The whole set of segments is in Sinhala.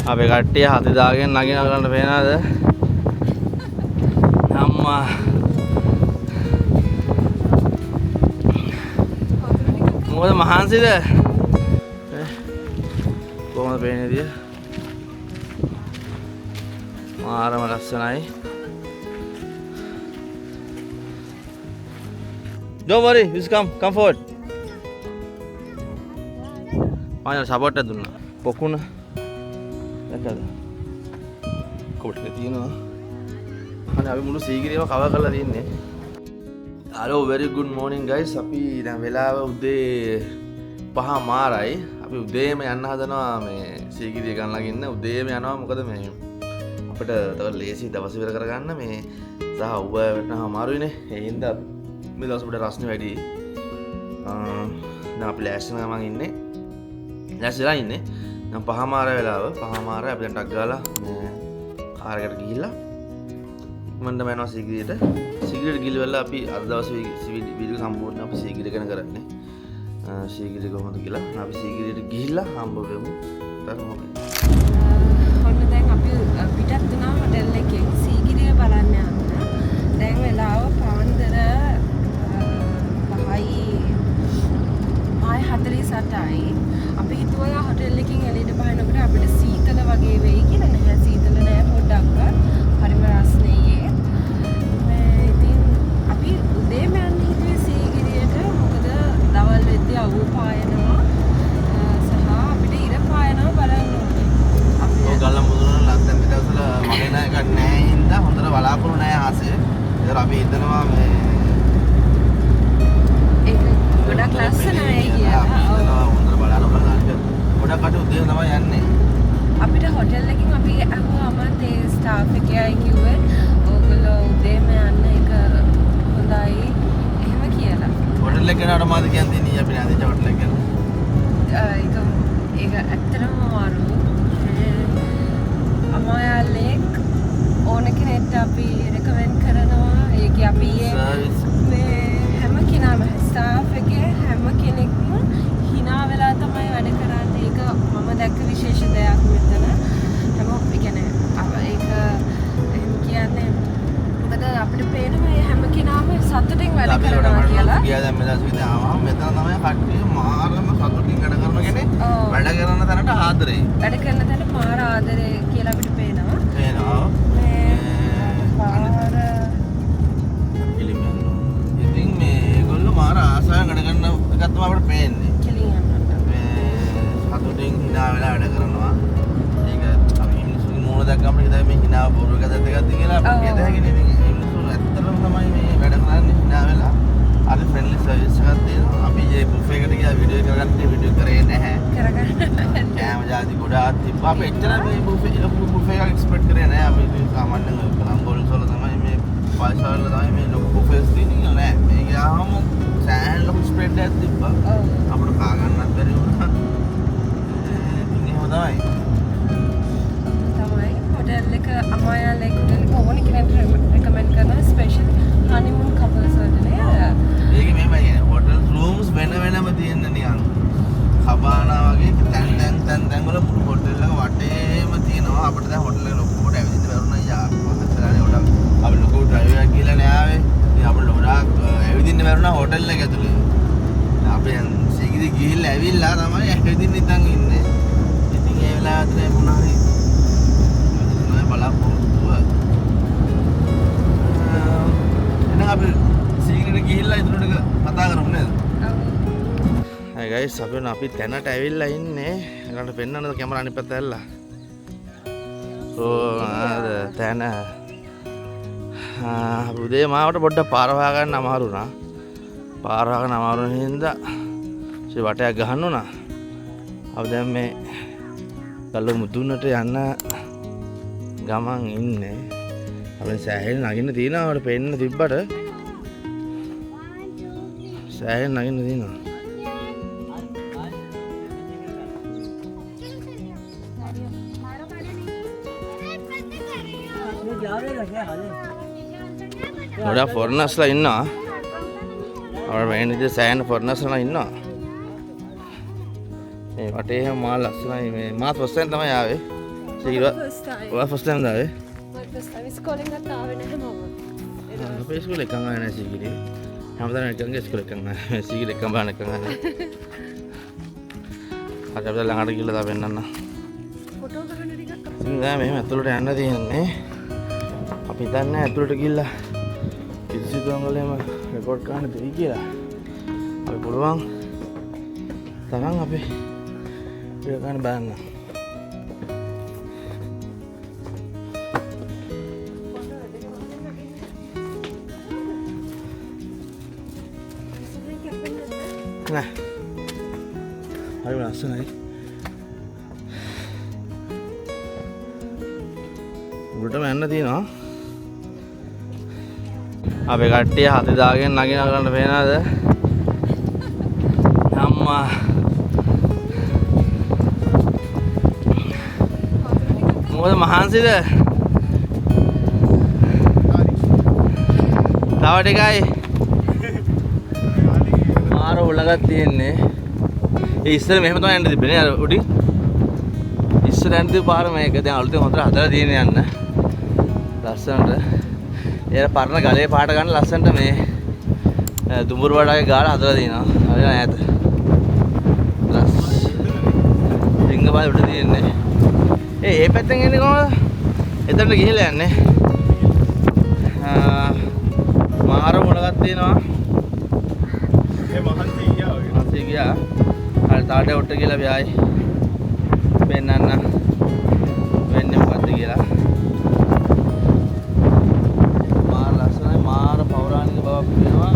අපේ කට්ටිය හති දාගෙන නගින ගන්න පේනවද? අම්මා මොකද මහන්සිද? කොහොමද පේන්නේ දිය? මාරම ලස්සනයි. Don't worry, just come forward. මම සපෝට් එක දුන්නා. පොකුණ දැක්කද? කොට් එක තියෙනවා. අනේ අපි මුළු සීගිරියම කවර් කරලා තින්නේ. Hello, very good morning guys. අපි දැන් වෙලාව උදේ 5:00යි. අපි උදේම යන්න හදනවා මේ සීගිරිය ගන්න ලගින්න. උදේම යනවා මොකද මේ අපිට තව ලේසි දවස් ඉවර කරගන්න මේ සහ උඹ වෙන්න අමාරුයිනේ. ඒ හින්දා මේ දවස් වලට රස්නේ වැඩි. දැන් අපි ලෑස්ති වෙනවා මං ඉන්නේ. ලෑස්තිලා ඉන්නේ. දැන් 5:00 වෙලාව. 5:00 අපි දැන් ටක් ගාලා මේ කාර් එකට ගිහිල්ලා මන්දම යනවා සීගිරියට. සීගිරියට ගිහලා අපි අද දවසේ වීඩියෝ සම්පූර්ණ අපි සීගිරිය ගැන කරන්නේ. සීගිරිය කොහොමද කියලා. අපි සීගිරියට ගිහිල්ලා හම්බ වෙමු. තරමක. ඔන්න දැන් අපි පිටත් වුණා හොටෙල් එකෙන් සීගිරිය බලන්න යන්න. දැන් වෙලාව පාන්දර 5:48යි. අපි හිතුවා හොටෙල් එකකින් එළියට බහිනකොට අපිට සීතල වගේ වෙයි කියලා. නැහැ සීතල නෑ පොඩ්ඩක්වත්. හරිම රස්නේ. ඉතින් අපි උදේම යන්න හිතුවේ සීගිරියට. මොකද දවල් වෙද්දී අවු පායනවා. සහ අපිට ඉර පායනවා බලන්න ඕනේ. අපි ඔයගොල්ලෝ මුදුන ලන්දන් පිටවල මගේ නෑ එකක් නෑ හින්දා හොඳට බලාපොරොත්තු නෑ ආසේ. ඒතර අපි හිතනවා මේ ඒක ගොඩක් ලස්සනයි කියලා. හොඳට බලාපොරොත්තු ගන්න. ගොඩක් අට උදේ තමයි යන්නේ. අපිට හොටෙල් එකකින් අපි අහුවම ඒ ස්ටාෆ් එකයි කිව්වේ ඕගොල්ලෝ උදේම යන්න එක හොඳයි එහෙම කියලා. හොටෙල් එක ගැන අරමාද කියන්නේ නේ අපි නැදිච්ච හොටෙල් එක ගැන. ඒක ඇත්තටම අමාරු. අමායා ලේක් ඕන කෙනෙක්ට අපි රෙකමෙන්ඩ් කරනවා. ඒක අපි මේ හැම කෙනාම ස්ටාෆ් එකේ හැම කෙනෙක්ම hina වෙලා තමයි වැඩ කරන්නේ. ඒක මම දැක්ක විශේෂ දෙයක් මෙතන. හැමෝම කියන්නේ ඒක එහෙම කියන්නේ මොකද අපිට පේනවා මේ හැම කෙනාම සතුටින් වැඩ කරනවා කියලා. ගියා දැන් මෙතන සිට ආවම මෙතන තමයි කට්ටිය මාරම සතුටින් වැඩ කරන කෙනෙක්. වැඩ කරන තැනට ආදරේ. වැඩ කරන තැනට මාර ආදරේ කියලා අපිට පේනවා. පේනවා. පාර ඉතින් මේ ඒගොල්ලෝ මාර ආසාවෙන් වැඩ කරන එකක් තමයි අපිට පේන්නේ. කෙලින් යන්නට. සතුටින් hina වෙලා වැඩ කරනවා. ඒක අපි මිනිස්සුගේ මූණ දැක්කම හිතයි මේ hina බොරු එකක් දෙකක්ද කියලා අපිට කියද හැකිනේ. ඉතින් මිනිස්සු ඇත්තටම තමයි මේ වැඩ කරන්නේ hina වෙලා. අර ෆ්‍රෙන්ඩ්ලි සර්විස් එකක් දෙනවා. අපි මේ බුෆේ එකට ගියා වීඩියෝ කරගන්න වීඩියෝ කරේ නැහැ. කරගන්න. කෑම ජාති ගොඩාක් තිබ්බා. අපි එච්චර මේ බුෆේ එකක් එක්ස්පෙක්ට් කරේ නැහැ. අපි සාමාන්‍යයෙන් ලංගෝල්ස් වල තමයි මේ පාසල් වල තමයි මේ ලොකු බුෆේස් තියෙන්නේ නෑ. මේ ගියාම සෑහෙන ලොකු ස්ප්‍රෙඩ් එකක් තිබ්බා. අපිට කා ගන්නත් බැරි වුණා. තමයි හොටෙල් එක අමායා ලේක් හොටෙල් එක ඕන කෙනෙක්ට රෙකමෙන්ඩ් කරන ස්පෙෂල් හනිමූන් කපල්ස් වලට නේද? ඒක මෙහෙමයි කියන්නේ හොටෙල් රූම්ස් වෙනම තියෙන නිකන් කබානා වගේ තැන් වල හොටෙල් එක වටේම තියෙනවා. අපිට දැන් හොටෙල් එක ලොකුවට ඇවිදින්න බැරුණා යාළුවා. හතරනේ උඩ අපි ලොකු ඩ්‍රයිවර් එකක් කියලා නෑ ආවේ. ඉතින් අපිට ගොඩාක් ඇවිදින්න බැරුණා හොටෙල් එක ඇතුලේ. අපි සීගිරි ගිහිල්ලා ඇවිල්ලා තමයි ඇවිදින්න ඉතින් ඉන්නේ. ඒ වෙලාවට මොනවාරි බලාපොරොත්තුව එහෙනම් අපි සීගිරියට ගිහිල්ලා ඉතුරු ටික කතා කරමු නේද? ඔව්. හයි ගයිස් අපි තැනට ඇවිල්ලා ඉන්නේ. ඒකට පෙන්නන්නද කැමරා අනිත් පැත්ත ඇල්ලලා? ආද තැන උදේ මාවට පොඩ්ඩක් පාර හොයාගන්න අමාරු වුණා. පාර හොයාගන්න අමාරු හින්දා වටයක් ගහන්න උනා. අපි දැන් මේ ගල්ල මුදුනට යන්න ගමන් ඉන්නේ. අපෙන් සෑහෙන නගින්න තියෙනවා. අපිට පෙන්න තිබ්බට සෑහෙන නගින්න තියෙනවා. ගොඩාක් ෆොරනර්ස්ලා ඉන්නවා. අපිට මේ විදිහට සෑහෙන ෆොරනර්ස්ලා ඉන්නවා. මේ වටේ හැම මාල් ලස්සනයි. මේ මාත් ෆස්ට් ටයිම් තමයි ආවේ. Sigiri first time. ඔයා ෆස්ට් ටයිම් දාවේ මම first time ඉස්කෝලෙන් ගත්ත ආවේ නැහැ මම. අපේ ඉස්කෝලේ එකක් ආවේ නැහැ සීගිරි හැමදාම එකක් ඉස්කෝලේ එකක් නැහැ සීගිරි එකක් බාන එකක් නැහැ අර අපිට ළඟට ගිහලා තා වෙන්නන්න ෆොටෝ ගන්න ටිකක් ඉතින් දැන් මෙහෙම ඇතුළට යන්න තියෙන්නේ අපි හිතන්නේ ඇතුළට ගිහලා කිසිදු අංගලෙම රෙකෝඩ් කරන්න දෙවි කියලා අපි පුළුවන් තරම් අපි ඒක ගන්න බලන්න නෑ හරි ලස්සනයි උඩටම යන්න තියෙනවා අපේ කට්ටිය හති දාගෙන නගින කරන්න පේනවද අම්මා මොකද මහන්සිද තව ටිකයි මාර උලගක් තියෙන්නේ ඒ ඉස්සර මෙහෙම තමයි යන්න තිබ්බේ නේ අර උඩින් ඉස්සර යන්න තිබ්බ පාර මේක දැන් අලුතෙන් හොඳට හදලා තියෙන්නේ යන්න ලස්සනට ඒ පරණ ගලේ පාට ගන්න ලස්සනට මේ දුඹුරු වඩාගේ ගාලා හදලා තියෙනවා හරි ඈත රිංග පාර උඩ තියෙන්නේ ඒ පැත්තෙන් එන්නේ කොහමද එතනට ගිහිල්ලා යන්නේ මාර උලගක් තියෙනවා මහන්සි ගියා අර තාඩේ උඩට ගිහලා අපි ආයි පෙන්නන්න වෙන්නේ මොකද්ද කියලා මාර ලස්සනයි මාර පෞරාණික බවක් වෙනවා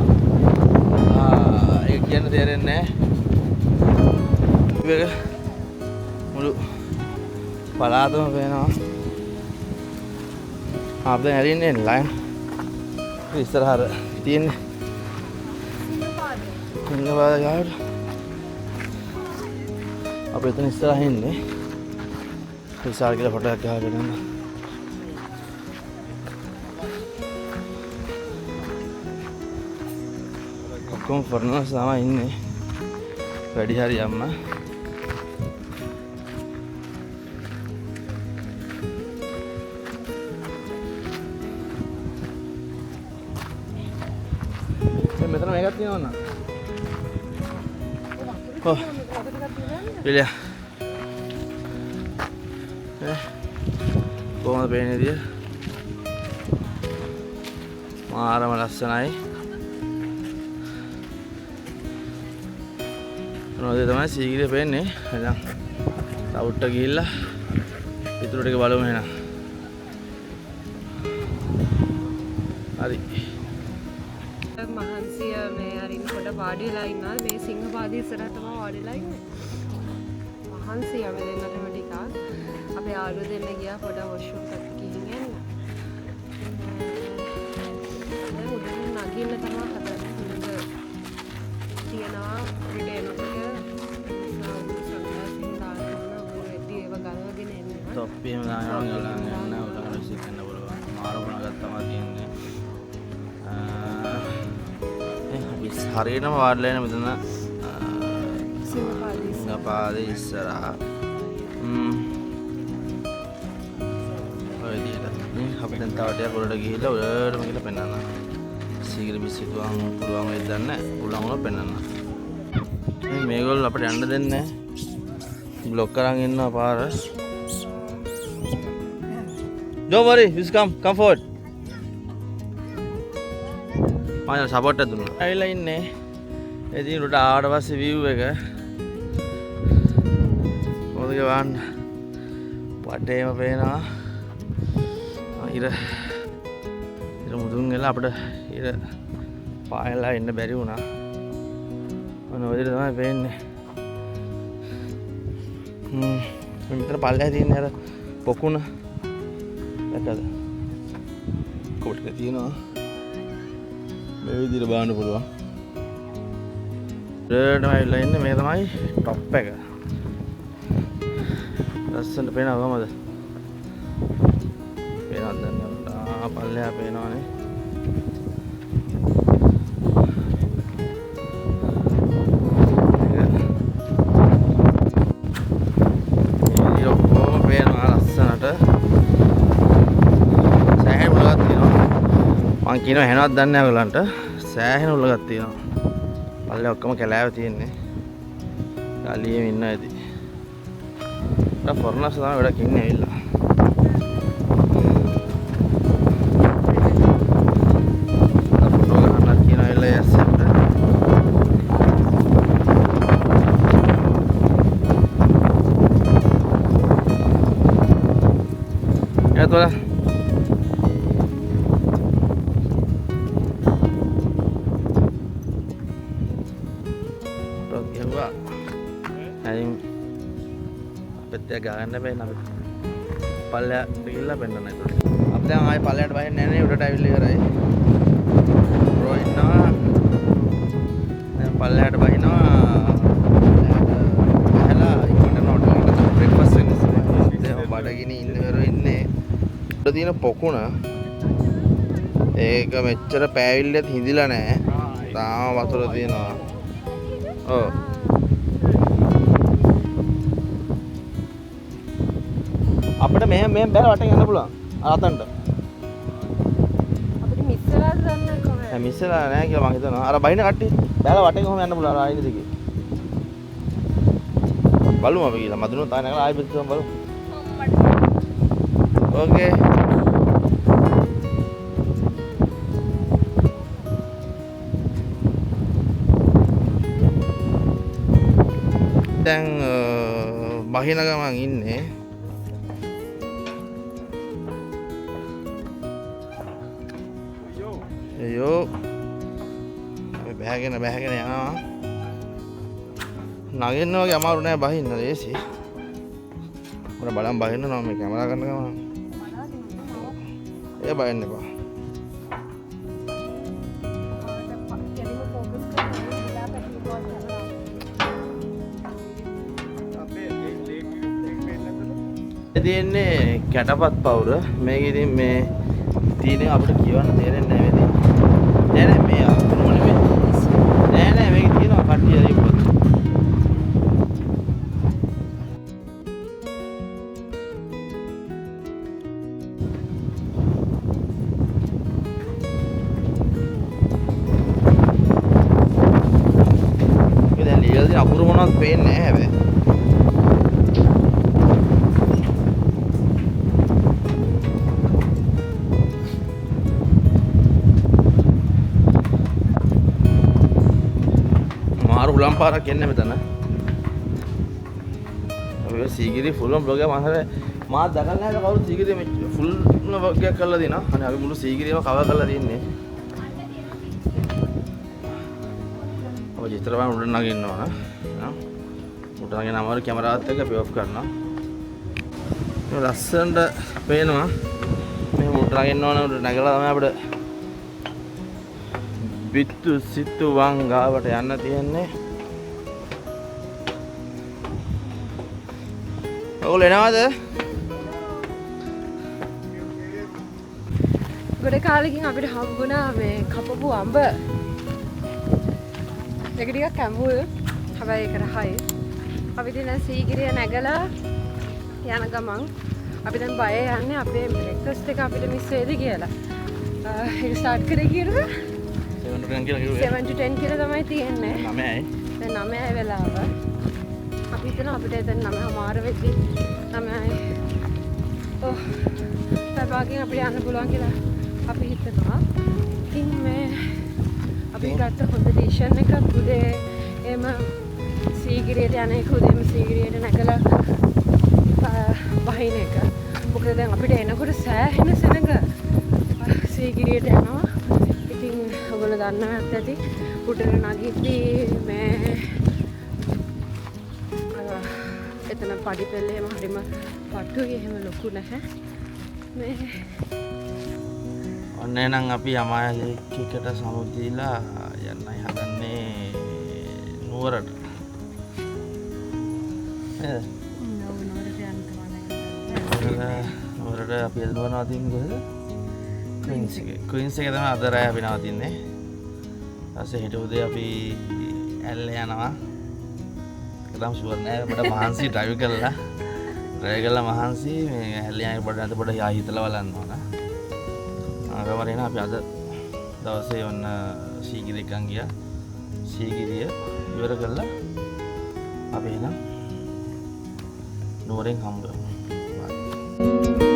ඒක කියන්න තේරෙන්නේ නැහැ මුළු පලාතම පේනවා අපි දැන් ඇරින්නේ ලයින් ඉස්සරහට තියෙන්නේ සිංහපාද ගාවට අපි එතන ඉස්සරහින් ඉන්නේ විශාල කියලා ෆොටෝ එකක් ගහගෙන යන්න ඔක්කොම ෆර්නස් තමයි ඉන්නේ වැඩි හරි යම්ම මෙතන මේකක් තියෙනවා නේද ඔව් පිළිය කොහොමද පේන්නේ දිය මාරම ලස්සනයි මොනවද තමයි සීගිරිය පේන්නේ එහෙනම් තවුට්ට ගිහිල්ලා ඉතුරු ටික බලමු එහෙනම් හරි මහන්සිය මේ අරින් කොට වාඩි වෙලා ඉන්නවා මේ සිංහපාදේ ඉස්සරහ තමයි වාඩි වෙලා ඉන්නේ මහන්සිය අපි දෙන්නටම ටිකක් අපේ ආලු දෙන්න ගියා පොඩ වොෂ්රූම් එකකට ගිහින් එන්න දැන් උඩින් නගින්න තමයි හදන්නේ තියනවා රිටේනොකට සංග්ලාසින් දානවා ඔයදී ඒව ගලවගෙන එන්න තොප්පියම දානවා ගලවගෙන යන්න උඩට විශ්ින්න බලනවා මාර වුණා තමයි තියෙන්නේ හරියටම වාඩිලා ඉන්න මෙතන සිංහපාදේ ඉස්සරහා ඔය විදිහට අපි දැන් තව ටිකක් උඩට ගිහිල්ලා උඩටම ගිහලා පෙන්නන්න සීගිරි බිස්සිටුවන් පුළුවන් වෙයිද දන්නේ නැහැ උලන් වල පෙන්නන්න මේ මේගොල්ලෝ අපිට යන්න දෙන්නේ නැහැ බ්ලොක් කරන් ඉන්නවා පාර don't worry just come forward මම සපෝට් එක දුන්නා. ඇවිල්ලා ඉන්නේ. ඉතින් උඩට ආවට පස්සේ view එක මොකද ගවන්න. වටේම පේනවා. ඉර මුදුන් වෙලා අපිට ඉර පායලා ඉන්න බැරි වුණා. මොන ඔය විදිහට තමයි පේන්නේ. මෙතන පල්ලෙහා තියෙන අර පොකුණ දැක්කද? කොටක තියෙනවා. මේ විදිහට බලන්න පුළුවන්. රෙඩ් මයිලා ඉන්නේ මේ තමයි টොප් එක. ලස්සනට පේනවා කොහමද? පේනවද දැන්? පල්ලෙහා පේනවනේ. මේ ඔක්කොම පේනවා ලස්සනට. මං කියනවා එහෙනවත් දන්නේ නැහැ ඔයගලන්ට. සෑහෙන උල්ලගක් තියෙනවා. පල්ලේ ඔක්කොම කැලෑව තියෙන්නේ. ගාලියෙම ඉන්න ඇති. ෆොරනර්ස් තමයි වැඩක් ඉන්නේ ඇවිල්ලා. ෆොටෝ ගන්නත් කියන ඇවිල්ලා යස්සෙන්ට. එතකොට ගන්න බෑ නේද පල්ලයට ගිහිල්ලා පෙන්නන්න ඒකට අපි දැන් ආයේ පල්ලයට බහින්නේ නැහැ නේ උඩට ඇවිල්ලා ඉවරයි බ්‍රෝ ඉන්නවා දැන් පල්ලයට බහිනවා ඇහලා ඉක්මනට හොටල් එකට බ්‍රේක්ෆාස්ට් වෙන්න දැන් බඩගිනි ඉන්නවරු ඉන්නේ උඩ තියෙන පොකුණ ඒක මෙච්චර පෑවිල්ලත් හිඳිලා නැහැ තාම වතුර තියෙනවා ඔව් අපිට මෙහෙම බැල වටෙන් යන්න පුළුවන් ආතන්ට අපිට මිස් වෙලාද දන්නේ කොහොමද මිස් වෙලා නැහැ කියලා මම හිතනවා අර බයින කට්ටිය බැල වටෙන් කොහොම යන්න පුළුවන් ආයෙත් දිගේ බලමු අපි ගිහලා මදුනෝ තාම නැගලා ආයෙත් බලමු ඕකේ දැන් බහින ගමන් ඉන්නේ අයියෝ අපි බැහැගෙන යනවා නගින්න වගේ අමාරු නෑ බහින්න ලේසි මම බලන් බහින්න නම් මේ කැමරා ගන්න ගමන් ඒ බහින්න එපා තියෙන්නේ කැටපත් පවුර මේක ඉතින් මේ තියෙන අපිට කියවන්න තේරෙන්නේ නැහැ මේ නෑ මේ අකුණුම නෙමෙයි නෑ මේක තියෙනවා කට්ටිය දීපොත් ඒක දැන් ලියලා තියෙන අකුරු මොනවද පේන්නේ නැහැ හැබැයි උලම් පාරක් එන්නේ මෙතන. ඔය සීගිරි ෆුල් බ්ලොග් එක මා දැකලා නැහැ කවුරු සීගිරි ෆුල් බ්ලොග් එකක් කරලා දිනා. අනේ අපි මුළු සීගිරියම කවර් කරලා තින්නේ. ඔය චිත්‍රපට උඩ නගින්න ඕන. උඩ නගින අමාරු කැමරාවත් එක්ක පේ ඔෆ් කරනවා. මේ ලස්සනට පේනවා. මේ උඩ නගින්න ඕන උඩ නැගලා තමයි අපිට බිත්තු සිත්තු වංගාවට යන්න තියෙන්නේ. ඔයගොල්ලෝ එනවද? ගොඩ කාලෙකින් අපිට හම්බුණා මේ කපපු අඹ. ඒක ටිකක් කැඹුල්. හැබැයි ඒක රහයි. අපි දැන් සීගිරිය නැගලා යන ගමන් අපි දැන් බය යන්නේ අපේ බ්‍රේක්ෆාස්ට් එක අපිට මිස් වෙයිද කියලා. ඒක ස්ටාර්ට් කරේ කියලා 7 to 10 කියලා තමයි තියෙන්නේ. 9යි. දැන් 9යි වෙලාව. අපි හිතනවා අපිට දැන් 9:00 වෙද්දි 9යි. ඔව්. තාපකින් අපිට යන්න පුළුවන් කියලා අපි හිතනවා. ඉතින් මේ අපි ගත්ත හොඳ ඩිසිෂන් එකක් උදේ එම සීගිරියට යන එක උදේම සීගිරියට නැගලා බහින එක. මොකද දැන් අපිට එනකොට සෑහෙන සෙනඟ සීගිරියට යනවා. ඔයගොල්ලෝ දන්නවත් ඇති උඩට නගිද්දී මේ එතන පඩි පෙළේම හරිම පටුයි එහෙම ලොකු නැහැ මේ ඔන්න එහෙනම් අපි යමාලේකට සමුදීලා යන්නයි හදන්නේ නුවරට නේද නුවරට අපි එළවනවා තින්නේ කොහෙද ක්වීන්ස් එක තමයි අද රෑ අපි නවතින්නේ. ඊපස්සේ හෙට උදේ අපි ඇල්ල යනවා. ඒකම ෂුවර් නෑ අපිට මහන්සි ඩ්‍රයිව් කරලා ඩ්‍රයිව් කරලා මහන්සි මේ ඇල්ල යන්නේ පොඩ්ඩක් හිතලා බලන්න ඕන. ආගමරේන අපි අද දවසේ ඔන්න සීගිරිය එකන් ගියා. සීගිරිය ඉවර කළා. අපි එනම් නුවරෙන් හම්බ වෙමු.